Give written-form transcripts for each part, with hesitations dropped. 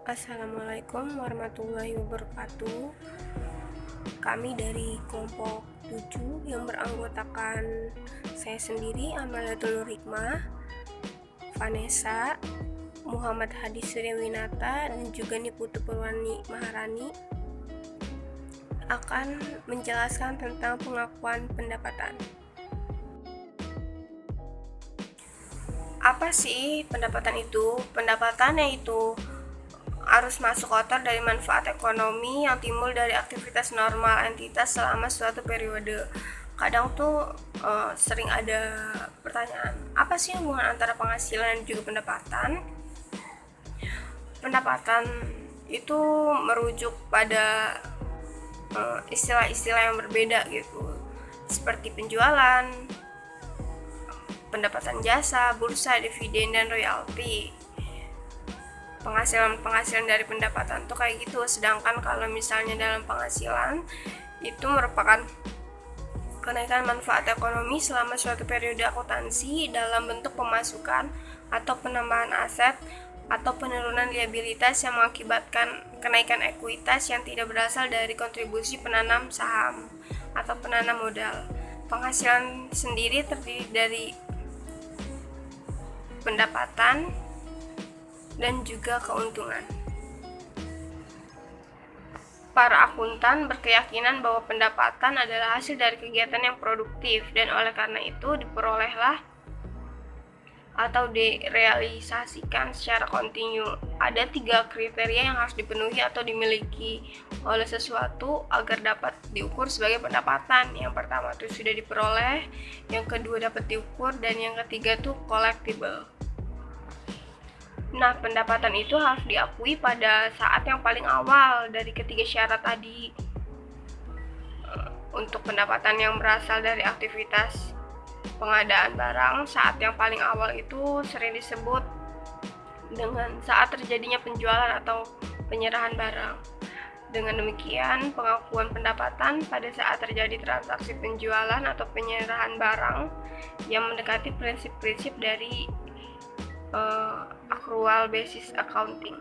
Assalamualaikum warahmatullahi wabarakatuh. Kami dari kelompok 7 yang beranggotakan saya sendiri, Amaliatul Nur Hikmah, Vanessa, Muhammad Hadi Suryawinata, dan juga Niputu Purwani Maharani akan menjelaskan tentang pengakuan pendapatan. Apa sih pendapatan itu? Pendapatan yaitu arus masuk kotor dari manfaat ekonomi yang timbul dari aktivitas normal entitas selama suatu periode. Kadang tuh sering ada pertanyaan, apa sih hubungan antara penghasilan dan juga pendapatan? Pendapatan itu merujuk pada istilah-istilah yang berbeda gitu, seperti penjualan, pendapatan jasa, bursa, dividen, dan royalti. Penghasilan dari pendapatan tuh kayak gitu. Sedangkan kalau misalnya dalam penghasilan itu merupakan kenaikan manfaat ekonomi selama suatu periode akuntansi dalam bentuk pemasukan atau penambahan aset atau penurunan liabilitas yang mengakibatkan kenaikan ekuitas yang tidak berasal dari kontribusi penanam saham atau penanam modal. Penghasilan sendiri terdiri dari pendapatan dan juga keuntungan. Para akuntan berkeyakinan bahwa pendapatan adalah hasil dari kegiatan yang produktif dan oleh karena itu diperolehlah atau direalisasikan secara kontinu. Ada 3 kriteria yang harus dipenuhi atau dimiliki oleh sesuatu agar dapat diukur sebagai pendapatan. Yang pertama itu sudah diperoleh, yang kedua dapat diukur, dan yang ketiga itu collectible. Nah, pendapatan itu harus diakui pada saat yang paling awal dari ketiga syarat tadi. Untuk pendapatan yang berasal dari aktivitas pengadaan barang, saat yang paling awal itu sering disebut dengan saat terjadinya penjualan atau penyerahan barang. Dengan demikian, pengakuan pendapatan pada saat terjadi transaksi penjualan atau penyerahan barang yang mendekati prinsip-prinsip dari accrual basis accounting.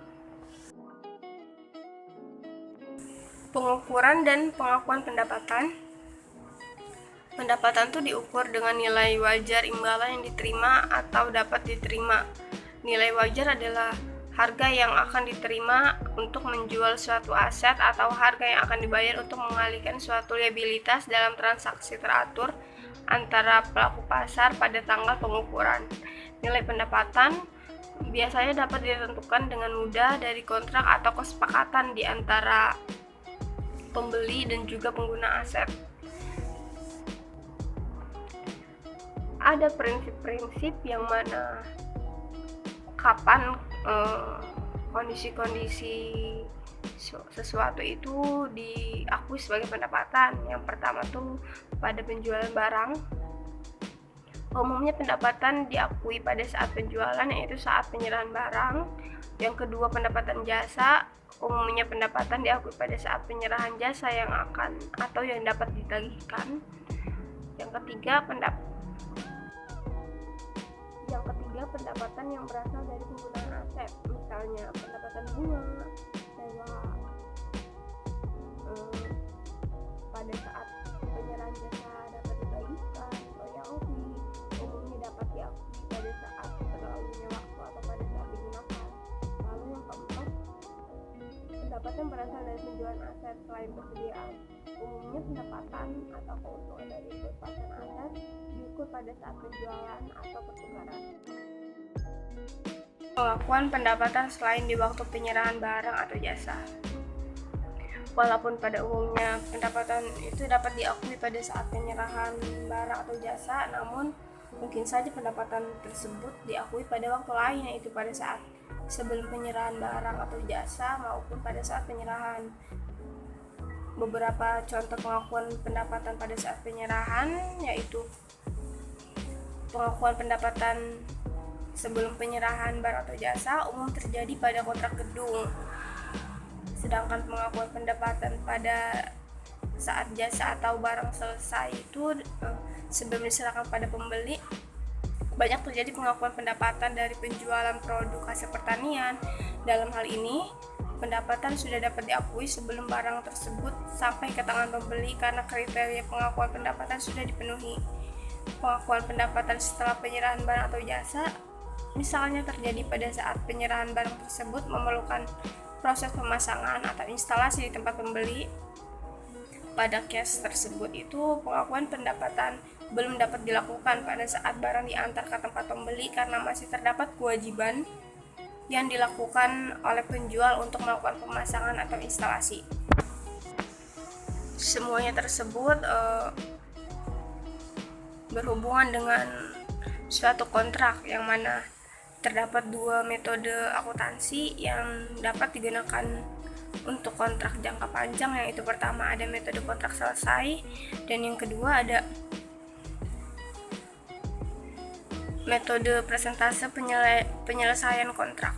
Pengukuran dan pengakuan pendapatan. Pendapatan itu diukur dengan nilai wajar imbalan yang diterima atau dapat diterima. Nilai wajar adalah harga yang akan diterima untuk menjual suatu aset atau harga yang akan dibayar untuk mengalihkan suatu liabilitas dalam transaksi teratur antara pelaku pasar pada tanggal pengukuran. Nilai pendapatan biasanya dapat ditentukan dengan mudah dari kontrak atau kesepakatan di antara pembeli dan juga pengguna aset. Ada prinsip-prinsip yang mana kapan kondisi-kondisi sesuatu itu diakui sebagai pendapatan. Yang pertama tuh pada penjualan barang. Umumnya pendapatan diakui pada saat penjualan, yaitu saat penyerahan barang. Yang kedua, pendapatan jasa. Umumnya pendapatan diakui pada saat penyerahan jasa yang akan atau yang dapat ditagihkan. Yang ketiga, pendapatan yang berasal dari penggunaan aset, misalnya pendapatan bunga, sewa, pada saat penyerahan jasa dapat ditagihkan, royalti, umumnya dapat diakui pada saat berlalunya waktu atau pada saat digunakan. Lalu yang keempat, pendapatan berasal dari penjualan aset selain persediaan. Umumnya pendapatan atau keuntungan dari pelepasan aset diukur pada saat penjualan atau pertukaran. Pengakuan pendapatan selain di waktu penyerahan barang atau jasa. Walaupun pada umumnya pendapatan itu dapat diakui pada saat penyerahan barang atau jasa, namun mungkin saja pendapatan tersebut diakui pada waktu lain, yaitu pada saat sebelum penyerahan barang atau jasa maupun pada saat penyerahan. Beberapa contoh pengakuan pendapatan pada saat penyerahan yaitu pengakuan pendapatan sebelum penyerahan barang atau jasa umum terjadi pada kontrak gedung. Sedangkan pengakuan pendapatan pada saat jasa atau barang selesai itu sebelum diserahkan pada pembeli. Banyak terjadi pengakuan pendapatan dari penjualan produk hasil pertanian. Dalam hal ini, pendapatan sudah dapat diakui sebelum barang tersebut sampai ke tangan pembeli karena kriteria pengakuan pendapatan sudah dipenuhi. Pengakuan pendapatan setelah penyerahan barang atau jasa misalnya terjadi pada saat penyerahan barang tersebut memerlukan proses pemasangan atau instalasi di tempat pembeli. Pada case tersebut itu pengakuan pendapatan belum dapat dilakukan pada saat barang diantar ke tempat pembeli karena masih terdapat kewajiban yang dilakukan oleh penjual untuk melakukan pemasangan atau instalasi. Semuanya tersebut berhubungan dengan suatu kontrak yang mana terdapat dua metode akuntansi yang dapat digunakan untuk kontrak jangka panjang, yang itu pertama ada metode kontrak selesai dan yang kedua ada metode presentase penyelesaian kontrak.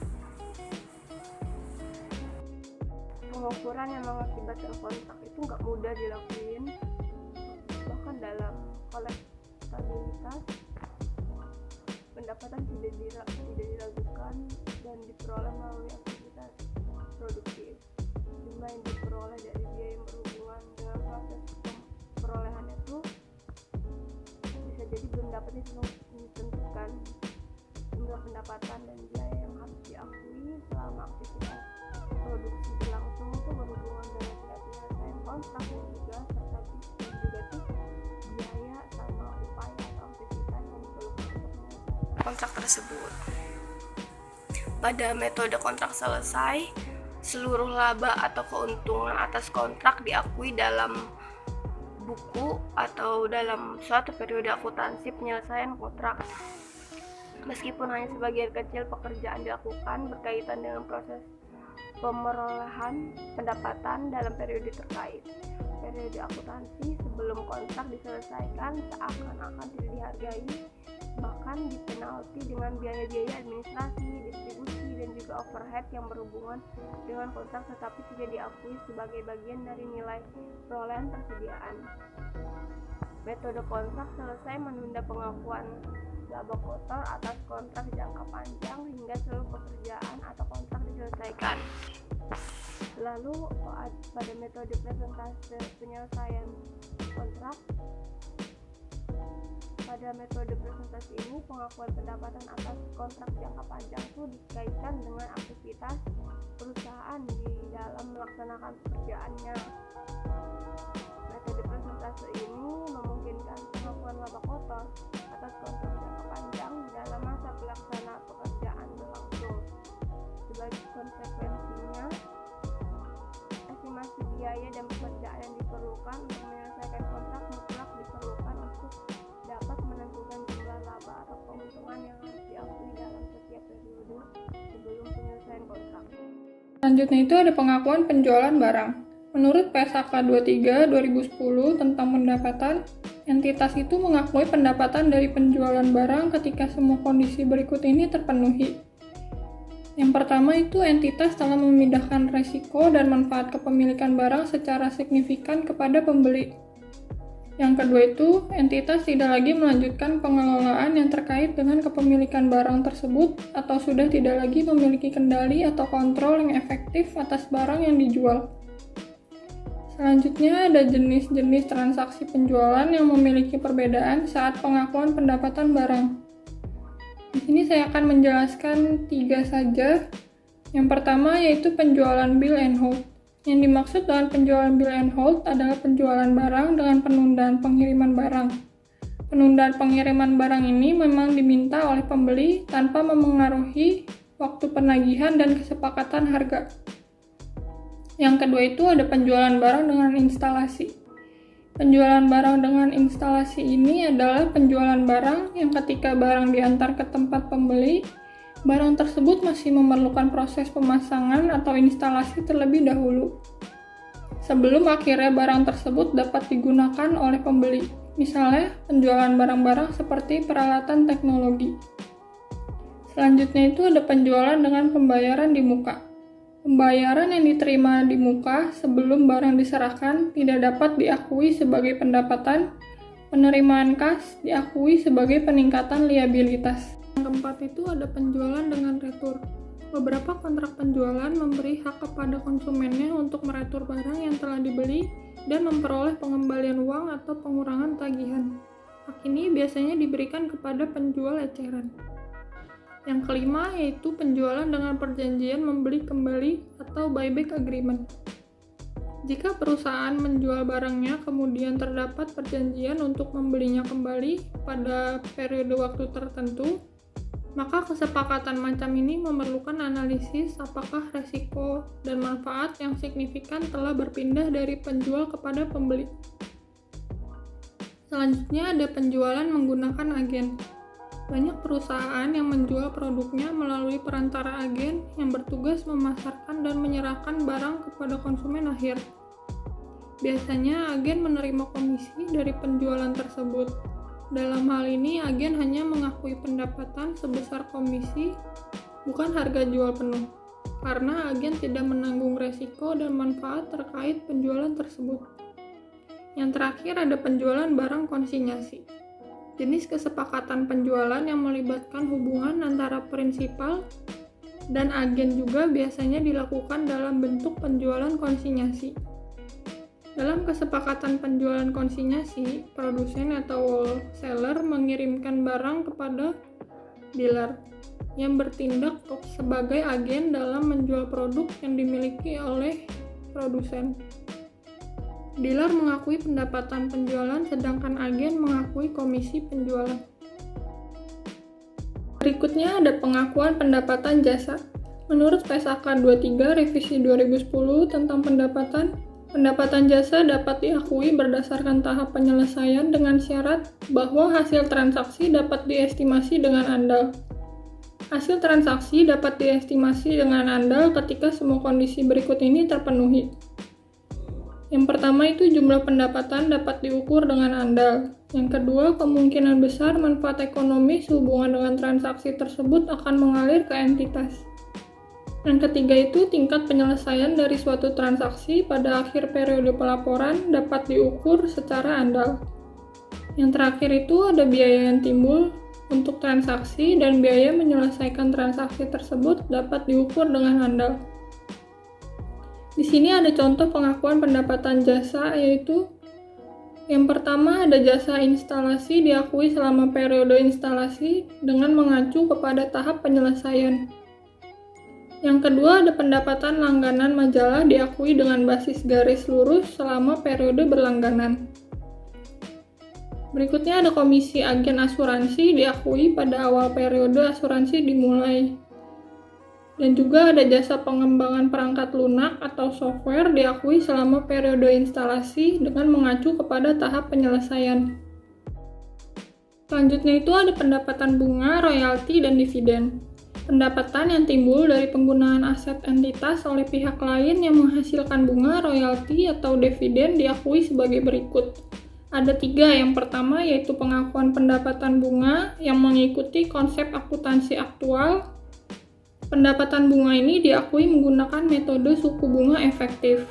Pengukuran yang mengakibatkan kontrak itu nggak mudah dilakuin, bahkan dalam kolektabilitas pendapatan tidak diragukan dan diperoleh melalui aktivitas produktif. Jumlah yang diperoleh dari biaya yang berhubungan dengan proses perolehan itu bisa jadi belum dapat ditentukan. Jumlah pendapatan dan biaya yang harus diakui selama aktivitas produksi berlangsung itu berhubungan dengan penyelesaian kontrak dan juga serta tuh biaya sama upaya atau aktivitas yang diperlukan untuk menyelesaikan kontrak tersebut. Pada metode kontrak selesai, seluruh laba atau keuntungan atas kontrak diakui dalam buku atau dalam suatu periode akuntansi penyelesaian kontrak. Meskipun hanya sebagian kecil pekerjaan dilakukan berkaitan dengan proses pemerolehan pendapatan dalam periode terkait. Periode akuntansi sebelum kontrak diselesaikan seakan-akan tidak dihargai, bahkan dipenalti dengan biaya-biaya administrasi, distribusi, dan juga overhead yang berhubungan dengan kontrak tetapi tidak diakui sebagai bagian dari nilai perolehan persediaan. Metode kontrak selesai menunda pengakuan laba kotor atas kontrak jangka panjang hingga seluruh pekerjaan atau kontrak diselesaikan. Lalu pada metode presentase penyelesaian kontrak, pada metode presentasi ini pengakuan pendapatan atas kontrak jangka panjang itu dikaitkan dengan aktivitas perusahaan di dalam melaksanakan pekerjaannya. Metode presentase ini memungkinkan pengakuan laba kotor atas kontrak jangka panjang dalam masa pelaksanaan pekerjaan berlangsung. Sebagai konsekuensinya, estimasi biaya dan pekerjaan yang diperlukan untuk menyelesaikan kontrak mutlak diperlukan untuk dapat menentukan jumlah laba atau keuntungan yang harus diakui dalam setiap periode sebelum penyelesaian kontrak. Selanjutnya itu ada pengakuan penjualan barang. Menurut PSAK 23 2010 tentang pendapatan, entitas itu mengakui pendapatan dari penjualan barang ketika semua kondisi berikut ini terpenuhi. Yang pertama itu entitas telah memindahkan resiko dan manfaat kepemilikan barang secara signifikan kepada pembeli. Yang kedua itu, entitas tidak lagi melanjutkan pengelolaan yang terkait dengan kepemilikan barang tersebut atau sudah tidak lagi memiliki kendali atau kontrol yang efektif atas barang yang dijual. Selanjutnya ada jenis-jenis transaksi penjualan yang memiliki perbedaan saat pengakuan pendapatan barang. Di sini saya akan menjelaskan 3 saja. Yang pertama yaitu penjualan bill and hold. Yang dimaksud dengan penjualan bill and hold adalah penjualan barang dengan penundaan pengiriman barang. Penundaan pengiriman barang ini memang diminta oleh pembeli tanpa memengaruhi waktu penagihan dan kesepakatan harga. Yang kedua itu ada penjualan barang dengan instalasi. Penjualan barang dengan instalasi ini adalah penjualan barang yang ketika barang diantar ke tempat pembeli, barang tersebut masih memerlukan proses pemasangan atau instalasi terlebih dahulu, sebelum akhirnya barang tersebut dapat digunakan oleh pembeli. Misalnya, penjualan barang-barang seperti peralatan teknologi. Selanjutnya itu ada penjualan dengan pembayaran di muka. Pembayaran yang diterima di muka sebelum barang diserahkan tidak dapat diakui sebagai pendapatan. Penerimaan kas diakui sebagai peningkatan liabilitas. Yang keempat itu ada penjualan dengan retur. Beberapa kontrak penjualan memberi hak kepada konsumennya untuk meretur barang yang telah dibeli dan memperoleh pengembalian uang atau pengurangan tagihan. Hak ini biasanya diberikan kepada penjual eceran. Yang kelima yaitu penjualan dengan perjanjian membeli kembali atau buyback agreement. Jika perusahaan menjual barangnya kemudian terdapat perjanjian untuk membelinya kembali pada periode waktu tertentu, maka kesepakatan macam ini memerlukan analisis apakah resiko dan manfaat yang signifikan telah berpindah dari penjual kepada pembeli. Selanjutnya ada penjualan menggunakan agen. Banyak perusahaan yang menjual produknya melalui perantara agen yang bertugas memasarkan dan menyerahkan barang kepada konsumen akhir. Biasanya agen menerima komisi dari penjualan tersebut. Dalam hal ini, agen hanya mengakui pendapatan sebesar komisi, bukan harga jual penuh, karena agen tidak menanggung resiko dan manfaat terkait penjualan tersebut. Yang terakhir ada penjualan barang konsinyasi. Jenis kesepakatan penjualan yang melibatkan hubungan antara prinsipal dan agen juga biasanya dilakukan dalam bentuk penjualan konsinyasi. Dalam kesepakatan penjualan konsinyasi, produsen atau wholesaler mengirimkan barang kepada dealer yang bertindak sebagai agen dalam menjual produk yang dimiliki oleh produsen. Dealer mengakui pendapatan penjualan sedangkan agen mengakui komisi penjualan. Berikutnya ada pengakuan pendapatan jasa. Menurut PSAK 23 Revisi 2010 tentang pendapatan jasa dapat diakui berdasarkan tahap penyelesaian dengan syarat bahwa hasil transaksi dapat diestimasi dengan andal. Hasil transaksi dapat diestimasi dengan andal ketika semua kondisi berikut ini terpenuhi. Yang pertama itu jumlah pendapatan dapat diukur dengan andal. Yang kedua, kemungkinan besar manfaat ekonomi sehubungan dengan transaksi tersebut akan mengalir ke entitas. Yang ketiga itu tingkat penyelesaian dari suatu transaksi pada akhir periode pelaporan dapat diukur secara andal. Yang terakhir itu ada biaya yang timbul untuk transaksi dan biaya menyelesaikan transaksi tersebut dapat diukur dengan andal. Di sini ada contoh pengakuan pendapatan jasa yaitu yang pertama ada jasa instalasi diakui selama periode instalasi dengan mengacu kepada tahap penyelesaian. Yang kedua ada pendapatan langganan majalah diakui dengan basis garis lurus selama periode berlangganan. Berikutnya ada komisi agen asuransi diakui pada awal periode asuransi dimulai. Dan juga ada jasa pengembangan perangkat lunak atau software diakui selama periode instalasi dengan mengacu kepada tahap penyelesaian. Selanjutnya itu ada pendapatan bunga, royalti, dan dividen. Pendapatan yang timbul dari penggunaan aset entitas oleh pihak lain yang menghasilkan bunga, royalti, atau dividen diakui sebagai berikut. Ada 3, yang pertama yaitu pengakuan pendapatan bunga yang mengikuti konsep akuntansi aktual. Pendapatan bunga ini diakui menggunakan metode suku bunga efektif.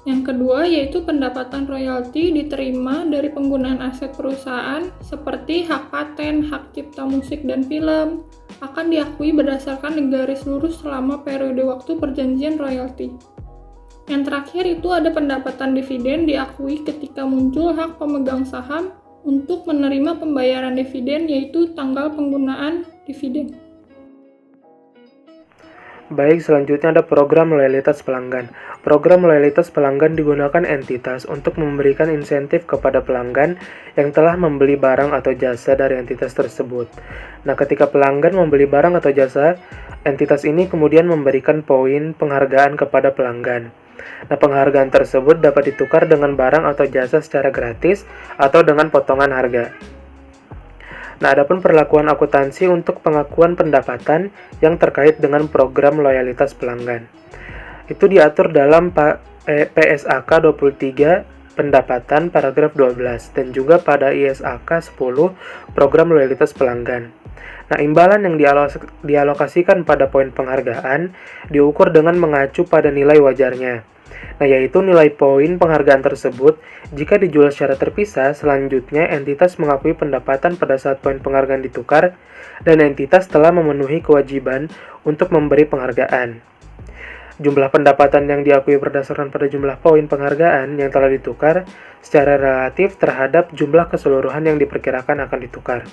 Yang kedua yaitu pendapatan royalti diterima dari penggunaan aset perusahaan seperti hak paten, hak cipta musik dan film, akan diakui berdasarkan garis lurus selama periode waktu perjanjian royalti. Yang terakhir itu ada pendapatan dividen diakui ketika muncul hak pemegang saham untuk menerima pembayaran dividen yaitu tanggal penggunaan dividen. Baik, selanjutnya ada program loyalitas pelanggan. Program loyalitas pelanggan digunakan entitas untuk memberikan insentif kepada pelanggan yang telah membeli barang atau jasa dari entitas tersebut. Nah, ketika pelanggan membeli barang atau jasa, entitas ini kemudian memberikan poin penghargaan kepada pelanggan. Nah, penghargaan tersebut dapat ditukar dengan barang atau jasa secara gratis atau dengan potongan harga. Nah, adapun perlakuan akuntansi untuk pengakuan pendapatan yang terkait dengan program loyalitas pelanggan. Itu diatur dalam PSAK 23 pendapatan paragraf 12 dan juga pada ISAK 10 program loyalitas pelanggan. Nah, imbalan yang dialokasikan pada poin penghargaan diukur dengan mengacu pada nilai wajarnya. Nah, yaitu nilai poin penghargaan tersebut jika dijual secara terpisah, selanjutnya entitas mengakui pendapatan pada saat poin penghargaan ditukar dan entitas telah memenuhi kewajiban untuk memberi penghargaan. Jumlah pendapatan yang diakui berdasarkan pada jumlah poin penghargaan yang telah ditukar secara relatif terhadap jumlah keseluruhan yang diperkirakan akan ditukar.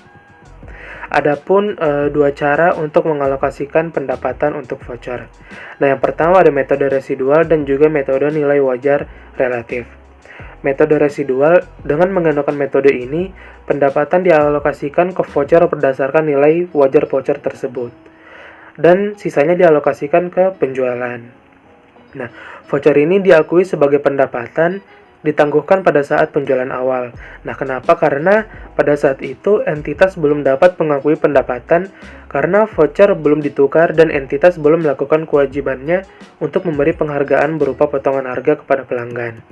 Adapun dua cara untuk mengalokasikan pendapatan untuk voucher. Nah, yang pertama ada metode residual dan juga metode nilai wajar relatif. Metode residual, dengan menggunakan metode ini, pendapatan dialokasikan ke voucher berdasarkan nilai wajar voucher tersebut. Dan sisanya dialokasikan ke penjualan. Nah, voucher ini diakui sebagai pendapatan ditangguhkan pada saat penjualan awal. Nah, kenapa? Karena pada saat itu entitas belum dapat mengakui pendapatan karena voucher belum ditukar dan entitas belum melakukan kewajibannya untuk memberi penghargaan berupa potongan harga kepada pelanggan.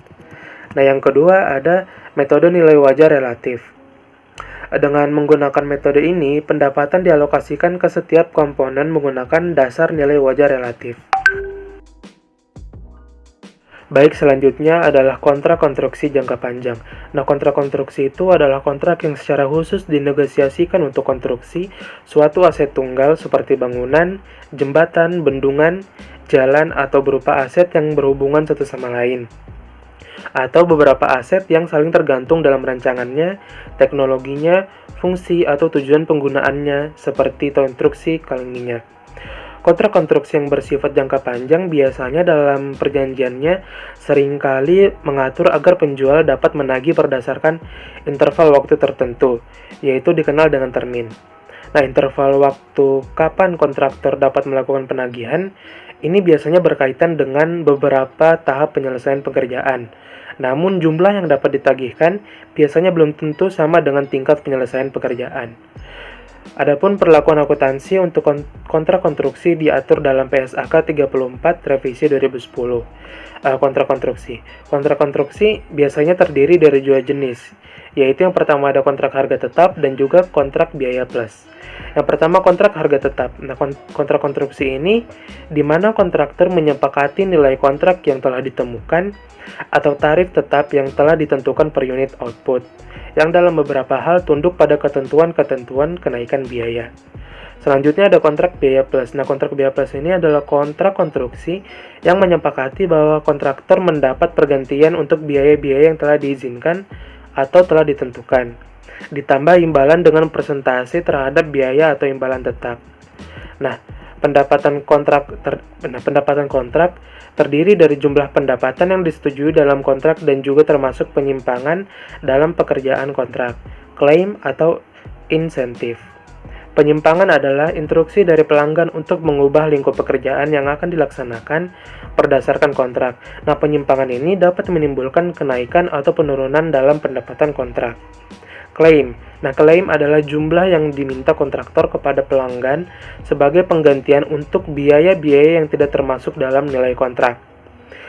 Nah, yang kedua ada metode nilai wajar relatif. Dengan menggunakan metode ini, pendapatan dialokasikan ke setiap komponen menggunakan dasar nilai wajar relatif. Baik, selanjutnya adalah kontrak konstruksi jangka panjang. Nah, kontrak konstruksi itu adalah kontrak yang secara khusus dinegosiasikan untuk konstruksi suatu aset tunggal seperti bangunan, jembatan, bendungan, jalan, atau berupa aset yang berhubungan satu sama lain. Atau beberapa aset yang saling tergantung dalam rancangannya, teknologinya, fungsi, atau tujuan penggunaannya, seperti konstruksi kaleng minyak. Kontrak konstruksi yang bersifat jangka panjang biasanya dalam perjanjiannya seringkali mengatur agar penjual dapat menagih berdasarkan interval waktu tertentu, yaitu dikenal dengan termin. Nah, interval waktu kapan kontraktor dapat melakukan penagihan, ini biasanya berkaitan dengan beberapa tahap penyelesaian pekerjaan. Namun, jumlah yang dapat ditagihkan biasanya belum tentu sama dengan tingkat penyelesaian pekerjaan. Adapun perlakuan akuntansi untuk kontrak konstruksi diatur dalam PSAK 34 revisi 2010. Kontrak konstruksi. Kontrak konstruksi biasanya terdiri dari dua jenis, yaitu yang pertama ada kontrak harga tetap dan juga kontrak biaya plus. Yang pertama kontrak harga tetap. Nah, kontrak konstruksi ini di mana kontraktor menyepakati nilai kontrak yang telah ditemukan atau tarif tetap yang telah ditentukan per unit output, yang dalam beberapa hal tunduk pada ketentuan-ketentuan kenaikan biaya. Selanjutnya ada kontrak biaya plus. Nah, kontrak biaya plus ini adalah kontrak konstruksi yang menyepakati bahwa kontraktor mendapat pergantian untuk biaya-biaya yang telah diizinkan atau telah ditentukan, ditambah imbalan dengan persentase terhadap biaya atau imbalan tetap. Nah, pendapatan kontrak terdiri dari jumlah pendapatan yang disetujui dalam kontrak dan juga termasuk penyimpangan dalam pekerjaan kontrak, klaim atau insentif. Penyimpangan adalah instruksi dari pelanggan untuk mengubah lingkup pekerjaan yang akan dilaksanakan berdasarkan kontrak. Nah, penyimpangan ini dapat menimbulkan kenaikan atau penurunan dalam pendapatan kontrak. Klaim. Nah, klaim adalah jumlah yang diminta kontraktor kepada pelanggan sebagai penggantian untuk biaya-biaya yang tidak termasuk dalam nilai kontrak.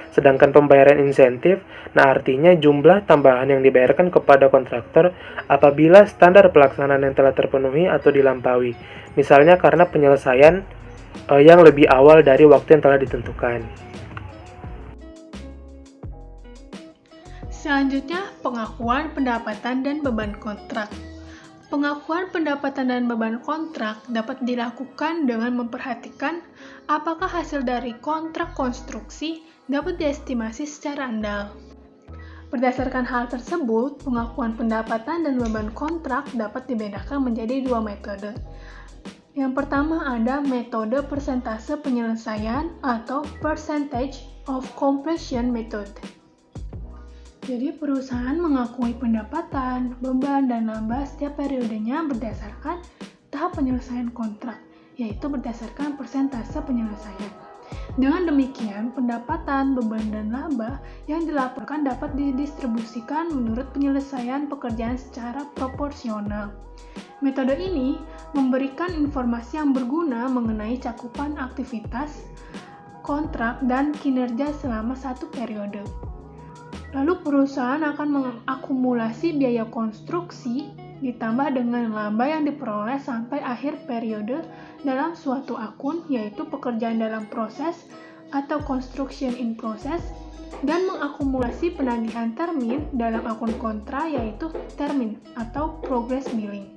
Sedangkan pembayaran insentif, nah artinya jumlah tambahan yang dibayarkan kepada kontraktor apabila standar pelaksanaan yang telah terpenuhi atau dilampaui. Misalnya karena penyelesaian yang lebih awal dari waktu yang telah ditentukan. Selanjutnya, pengakuan pendapatan dan beban kontrak. Pengakuan pendapatan dan beban kontrak dapat dilakukan dengan memperhatikan apakah hasil dari kontrak konstruksi dapat diestimasi secara andal. Berdasarkan hal tersebut, pengakuan pendapatan dan beban kontrak dapat dibedakan menjadi dua metode. Yang pertama ada metode persentase penyelesaian atau percentage of completion method. Jadi perusahaan mengakui pendapatan, beban, dan laba setiap periodenya berdasarkan tahap penyelesaian kontrak, yaitu berdasarkan persentase penyelesaian. Dengan demikian, pendapatan, beban, dan laba yang dilaporkan dapat didistribusikan menurut penyelesaian pekerjaan secara proporsional. Metode ini memberikan informasi yang berguna mengenai cakupan aktivitas, kontrak, dan kinerja selama satu periode. Lalu perusahaan akan mengakumulasi biaya konstruksi ditambah dengan laba yang diperoleh sampai akhir periode dalam suatu akun, yaitu pekerjaan dalam proses atau construction in process, dan mengakumulasi penagihan termin dalam akun kontra, yaitu termin atau progress billing.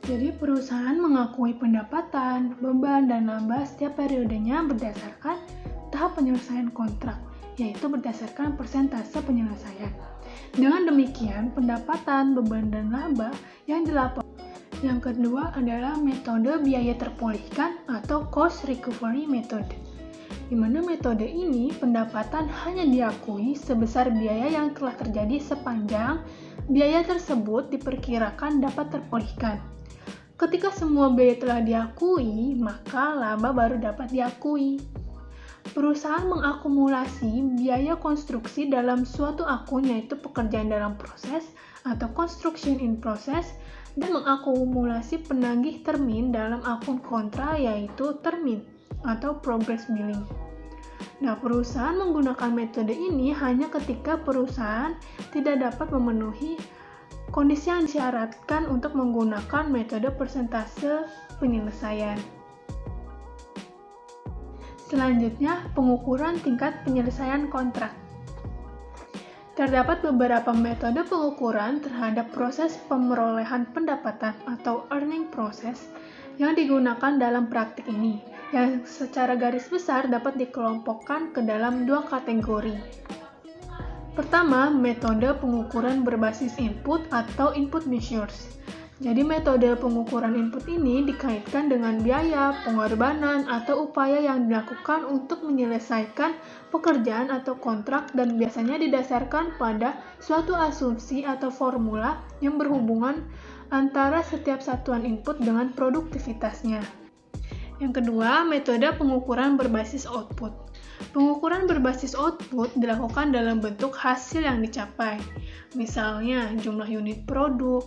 Jadi perusahaan mengakui pendapatan, beban, dan laba setiap periodenya berdasarkan tahap penyelesaian kontrak, yaitu berdasarkan persentase penyelesaian. Dengan demikian, pendapatan, beban, dan laba yang dilaporkan. Yang kedua adalah metode biaya terpulihkan atau cost recovery method. Di mana metode ini pendapatan hanya diakui sebesar biaya yang telah terjadi sepanjang biaya tersebut diperkirakan dapat terpulihkan. Ketika semua biaya telah diakui, maka laba baru dapat diakui. Perusahaan mengakumulasi biaya konstruksi dalam suatu akun, yaitu pekerjaan dalam proses atau construction in process, dan mengakumulasi penagih termin dalam akun kontra, yaitu termin atau progress billing. Nah, perusahaan menggunakan metode ini hanya ketika perusahaan tidak dapat memenuhi kondisi yang disyaratkan untuk menggunakan metode persentase penyelesaian. Selanjutnya, pengukuran tingkat penyelesaian kontrak. Terdapat beberapa metode pengukuran terhadap proses pemerolehan pendapatan atau earning process yang digunakan dalam praktik ini, yang secara garis besar dapat dikelompokkan ke dalam dua kategori. Pertama, metode pengukuran berbasis input atau input measures. Jadi metode pengukuran input ini dikaitkan dengan biaya, pengorbanan, atau upaya yang dilakukan untuk menyelesaikan pekerjaan atau kontrak dan biasanya didasarkan pada suatu asumsi atau formula yang berhubungan antara setiap satuan input dengan produktivitasnya. Yang kedua, metode pengukuran berbasis output. Pengukuran berbasis output dilakukan dalam bentuk hasil yang dicapai, misalnya jumlah unit produk,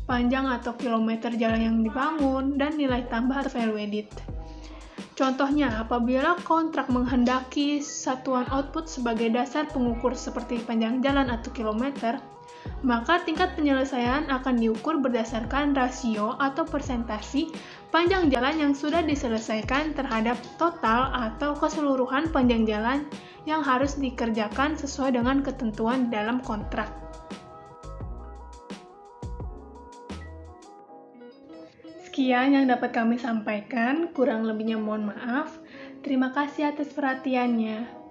panjang atau kilometer jalan yang dibangun, dan nilai tambah atau value added. Contohnya, apabila kontrak menghendaki satuan output sebagai dasar pengukur seperti panjang jalan atau kilometer, maka tingkat penyelesaian akan diukur berdasarkan rasio atau persentasi panjang jalan yang sudah diselesaikan terhadap total atau keseluruhan panjang jalan yang harus dikerjakan sesuai dengan ketentuan dalam kontrak. Sekian yang dapat kami sampaikan, kurang lebihnya mohon maaf. Terima kasih atas perhatiannya.